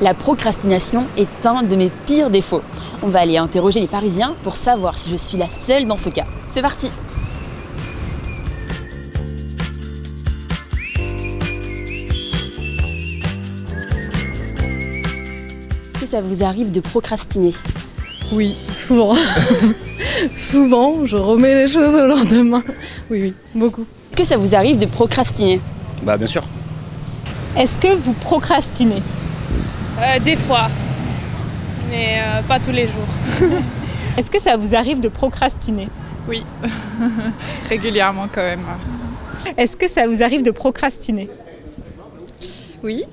La procrastination est un de mes pires défauts. On va aller interroger les Parisiens pour savoir si je suis la seule dans ce cas. C'est parti! Est-ce que ça vous arrive de procrastiner? Oui, souvent. Souvent, je remets les choses au lendemain. Oui, beaucoup. Est-ce que ça vous arrive de procrastiner? Bah bien sûr. Est-ce que vous procrastinez? Des fois, mais pas tous les jours. Est-ce que ça vous arrive de procrastiner? Oui, régulièrement quand même. Est-ce que ça vous arrive de procrastiner? Oui.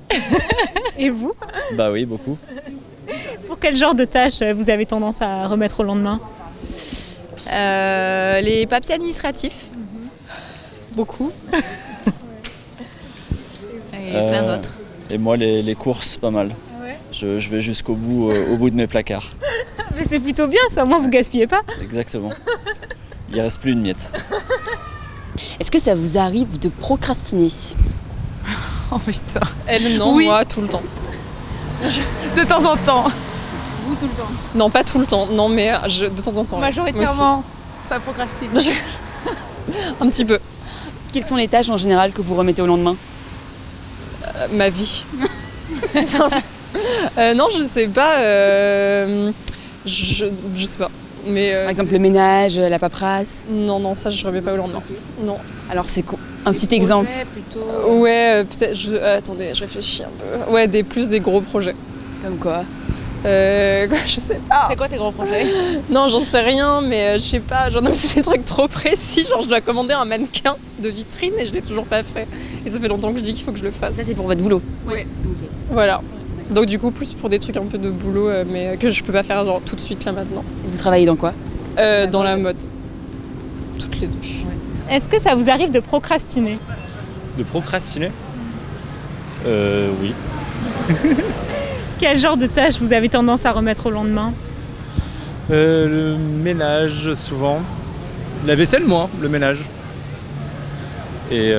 Et vous? Bah oui, beaucoup. Pour quel genre de tâches vous avez tendance à remettre au lendemain? Les papiers administratifs. Beaucoup. Et plein d'autres. Et moi, les courses, pas mal. Ouais. Je vais jusqu'au bout, au bout de mes placards. Mais c'est plutôt bien ça, au moins vous gaspillez pas. Exactement. Il reste plus une miette. Est-ce que ça vous arrive de procrastiner? Oh putain. Elle, non, Oui. moi, tout le temps. De temps en temps. Vous tout le temps? Non, pas tout le temps, non, mais de temps en temps. ouais. Majoritairement, ça procrastine. Moi aussi. Un petit peu. Quelles sont les tâches en général que vous remettez au lendemain? Ma vie. Non, je sais pas. Je sais pas. Mais Par exemple le ménage, la paperasse. non, ça, je remets pas au lendemain. Non. Alors c'est quoi? Un petit exemple. Ouais, peut-être. Attendez, je réfléchis un peu. Ouais, plus des gros projets. Comme quoi? Je sais pas. C'est quoi tes gros projets? Non, j'en sais rien, mais je sais pas, j'en ai fait des trucs trop précis, genre je dois commander un mannequin de vitrine et je l'ai toujours pas fait. Et ça fait longtemps que je dis qu'il faut que je le fasse. Ça c'est pour votre boulot? Oui. Voilà. Donc du coup, plus pour des trucs un peu de boulot, mais que je peux pas faire genre tout de suite là maintenant. Et vous travaillez dans quoi? Dans la mode. Toutes les deux. Est-ce que ça vous arrive de procrastiner? De procrastiner? Oui. Quel genre de tâches vous avez tendance à remettre au lendemain? Le ménage, souvent. La vaisselle, moins, le ménage. Et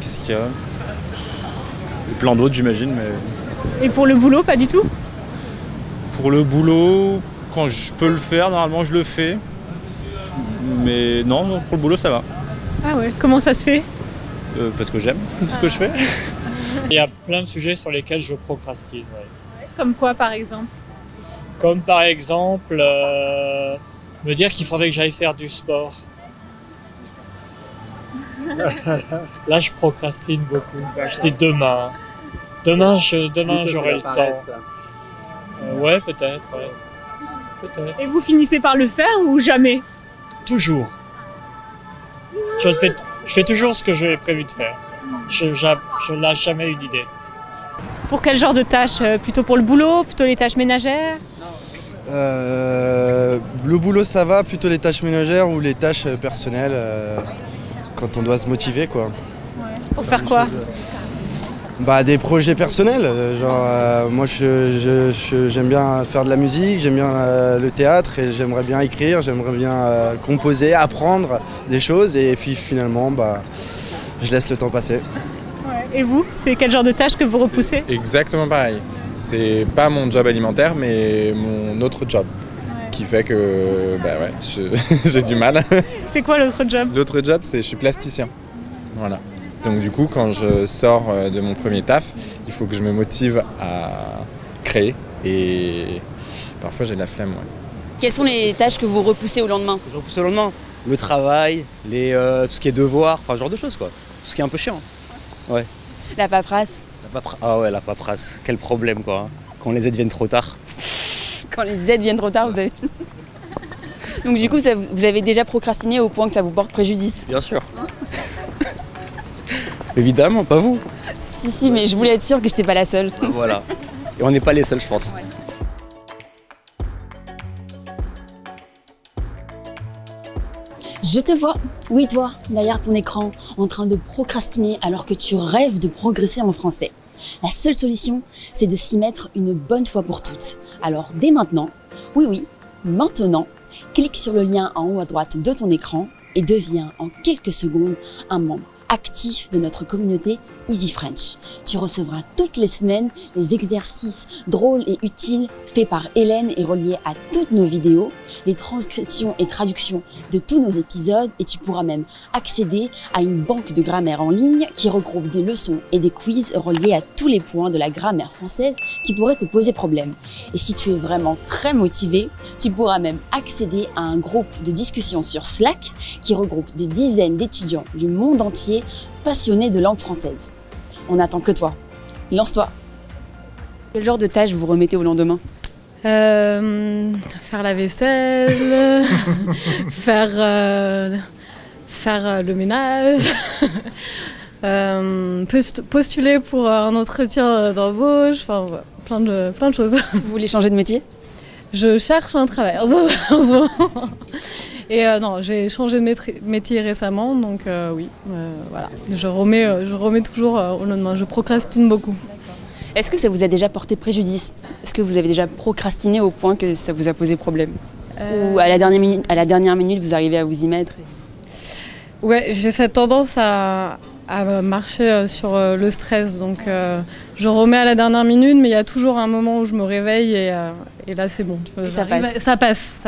qu'est-ce qu'il y a? Et plein d'autres, j'imagine, mais... Et pour le boulot, pas du tout? Pour le boulot, quand je peux le faire, normalement, je le fais. Mais non, pour le boulot, ça va. Ah ouais, comment ça se fait? Parce que j'aime ce que je fais. Il y a plein de sujets sur lesquels je procrastine. Ouais. Comme quoi par exemple? Comme par exemple, me dire qu'il faudrait que j'aille faire du sport. Là, je procrastine beaucoup. Je dis demain. Demain, j'aurai le temps. Ouais, peut-être. Ouais. Peut-être. Et vous finissez par le faire ou jamais? Toujours. Je fais toujours ce que j'ai prévu de faire. Je lâche jamais une idée. Pour quel genre de tâches? Plutôt pour le boulot? Plutôt les tâches ménagères? Le boulot ça va, plutôt les tâches ménagères ou les tâches personnelles quand on doit se motiver quoi. Pour faire quoi? Bah des projets personnels, genre moi j'aime bien faire de la musique, j'aime bien le théâtre et j'aimerais bien écrire, j'aimerais bien composer, apprendre des choses et puis finalement bah je laisse le temps passer. Et vous, c'est quel genre de tâches que vous repoussez? Exactement pareil. C'est pas mon job alimentaire, mais mon autre job. Qui fait que bah ouais, j'ai du mal. C'est quoi l'autre job? L'autre job, c'est je suis plasticien. Voilà. Donc du coup, quand je sors de mon premier taf, il faut que je me motive à créer. Et parfois, j'ai de la flemme. Ouais. Quelles sont les tâches que vous repoussez au lendemain? Je repousse le lendemain. Le travail, tout ce qui est devoir, enfin ce genre de choses quoi. Tout ce qui est un peu chiant. Ouais. La paperasse? Ah ouais, la paperasse. Quel problème quoi. Hein. Quand les aides viennent trop tard. Quand les aides viennent trop tard, vous avez... Donc du coup, vous avez déjà procrastiné au point que ça vous porte préjudice? Bien sûr. Évidemment, pas vous. Si, mais je voulais être sûre que je n'étais pas la seule. Voilà. Et on n'est pas les seuls, je pense. Ouais. Je te vois, oui toi, derrière ton écran, en train de procrastiner alors que tu rêves de progresser en français. La seule solution, c'est de s'y mettre une bonne fois pour toutes. Alors dès maintenant, oui, maintenant, clique sur le lien en haut à droite de ton écran et deviens en quelques secondes un membre actif de notre communauté Easy French. Tu recevras toutes les semaines les exercices drôles et utiles faits par Hélène et reliés à toutes nos vidéos, les transcriptions et traductions de tous nos épisodes et tu pourras même accéder à une banque de grammaire en ligne qui regroupe des leçons et des quiz reliés à tous les points de la grammaire française qui pourraient te poser problème. Et si tu es vraiment très motivé, tu pourras même accéder à un groupe de discussion sur Slack qui regroupe des dizaines d'étudiants du monde entier passionnés de langue française. On n'attend que toi. Lance-toi. Quel genre de tâches vous remettez au lendemain? Faire la vaisselle, faire le ménage, postuler pour un entretien d'embauche, enfin plein de choses. Vous voulez changer de métier? Je cherche un travail en ce moment. Et non, j'ai changé de métier récemment, donc oui, voilà. Je remets toujours au lendemain, je procrastine beaucoup. Est-ce que ça vous a déjà porté préjudice? Est-ce que vous avez déjà procrastiné au point que ça vous a posé problème? Ou à la dernière minute, vous arrivez à vous y mettre? Ouais, j'ai cette tendance à marcher sur le stress, donc je remets à la dernière minute, mais il y a toujours un moment où je me réveille et là c'est bon. Ça passe. Ça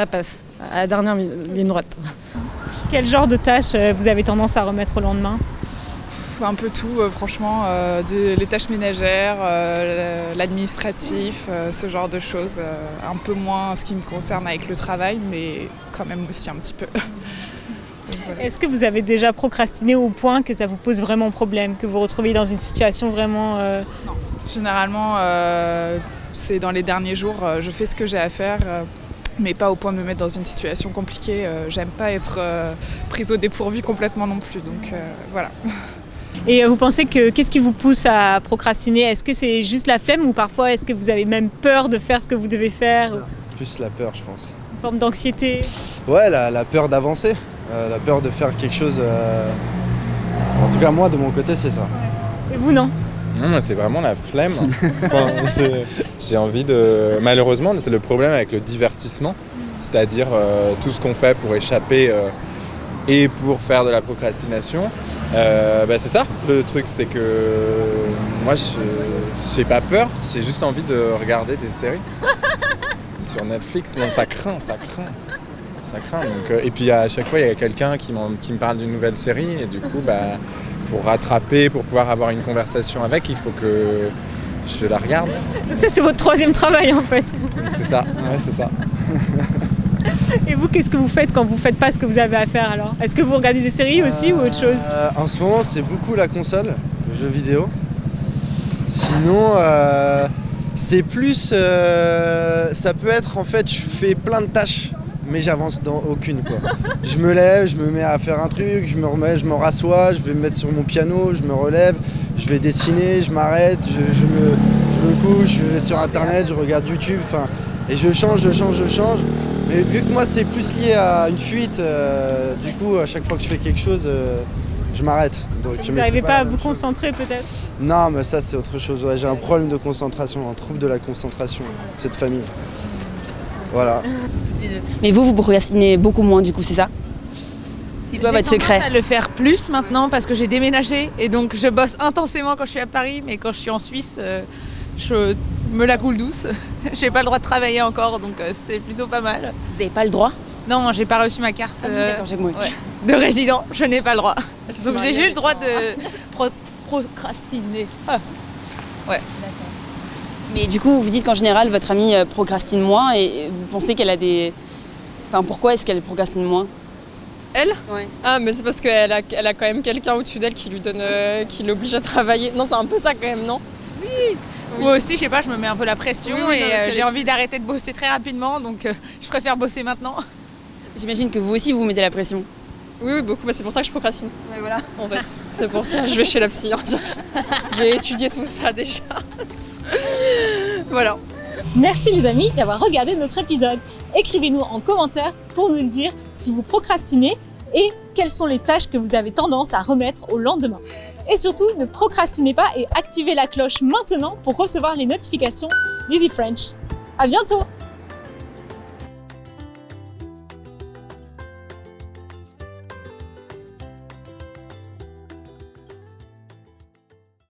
passe, à la dernière ligne droite. Quel genre de tâches vous avez tendance à remettre au lendemain? Un peu tout, franchement, les tâches ménagères, l'administratif, ce genre de choses. Un peu moins ce qui me concerne avec le travail, mais quand même aussi un petit peu. Voilà. Est-ce que vous avez déjà procrastiné au point que ça vous pose vraiment problème, que vous vous retrouvez dans une situation vraiment... Non, généralement, c'est dans les derniers jours, je fais ce que j'ai à faire, mais pas au point de me mettre dans une situation compliquée. J'aime pas être prise au dépourvu complètement non plus, donc voilà. Et vous pensez que qu'est-ce qui vous pousse à procrastiner? Est-ce que c'est juste la flemme ou parfois est-ce que vous avez même peur de faire ce que vous devez faire? Plus la peur, je pense. Une forme d'anxiété? Ouais, la peur d'avancer, la peur de faire quelque chose. En tout cas, moi, de mon côté, c'est ça. Et vous, non? Non, moi, c'est vraiment la flemme. Enfin, j'ai envie de... Malheureusement, c'est le problème avec le divertissement, c'est-à-dire tout ce qu'on fait pour échapper et pour faire de la procrastination. C'est ça, le truc, c'est que moi, j'ai pas peur, j'ai juste envie de regarder des séries sur Netflix. Non, ça craint. Donc, et puis à chaque fois, il y a quelqu'un qui me parle d'une nouvelle série et du coup, pour rattraper, pour pouvoir avoir une conversation avec, il faut que je la regarde. Donc ça, c'est votre troisième travail en fait. C'est ça, ouais, c'est ça. Et vous, qu'est-ce que vous faites quand vous faites pas ce que vous avez à faire alors? Est-ce que vous regardez des séries aussi ou autre chose? En ce moment, c'est beaucoup la console, le jeu vidéo. Sinon, c'est plus... ça peut être, en fait, je fais plein de tâches, mais j'avance dans aucune, quoi. Je me lève, je me mets à faire un truc, je me rassois, je vais me mettre sur mon piano, je me relève, je vais dessiner, je m'arrête, je me couche, je vais sur Internet, je regarde YouTube, et je change. Mais vu que moi, c'est plus lié à une fuite, du coup, à chaque fois que je fais quelque chose, je m'arrête. Vous n'arrivez pas à vous concentrer peut-être? Non, mais ça, c'est autre chose. Ouais, j'ai un problème de concentration, un trouble de la concentration, cette famille. Voilà. Mais vous procrastinez beaucoup moins du coup, c'est ça? C'est quoi votre secret? J'ai tendance à le faire plus maintenant parce que j'ai déménagé et donc je bosse intensément quand je suis à Paris, mais quand je suis en Suisse, je me la coule douce. J'ai pas le droit de travailler encore, donc c'est plutôt pas mal. Vous n'avez pas le droit? Non, j'ai pas reçu ma carte de résident, je n'ai pas le droit. Donc j'ai juste le droit de procrastiner. Ah. Ouais. Mais du coup, vous dites qu'en général, votre amie procrastine moins et vous pensez qu'elle a des... Enfin, pourquoi est-ce qu'elle procrastine moins? Elle? Ouais. Ah, mais c'est parce qu'elle a quand même quelqu'un au-dessus d'elle qui lui donne, qui l'oblige à travailler. Non, c'est un peu ça quand même, non? Oui. Moi aussi, je sais pas, je me mets un peu la pression et j'ai envie d'arrêter de bosser très rapidement, donc je préfère bosser maintenant. J'imagine que vous aussi, vous mettez la pression. Oui, beaucoup. C'est pour ça que je procrastine. Ouais, voilà. En fait, c'est pour ça que je vais chez la psy. J'ai étudié tout ça déjà. Voilà. Merci les amis d'avoir regardé notre épisode. Écrivez-nous en commentaire pour nous dire si vous procrastinez et quelles sont les tâches que vous avez tendance à remettre au lendemain. Et surtout, ne procrastinez pas et activez la cloche maintenant pour recevoir les notifications d'Easy French. À bientôt!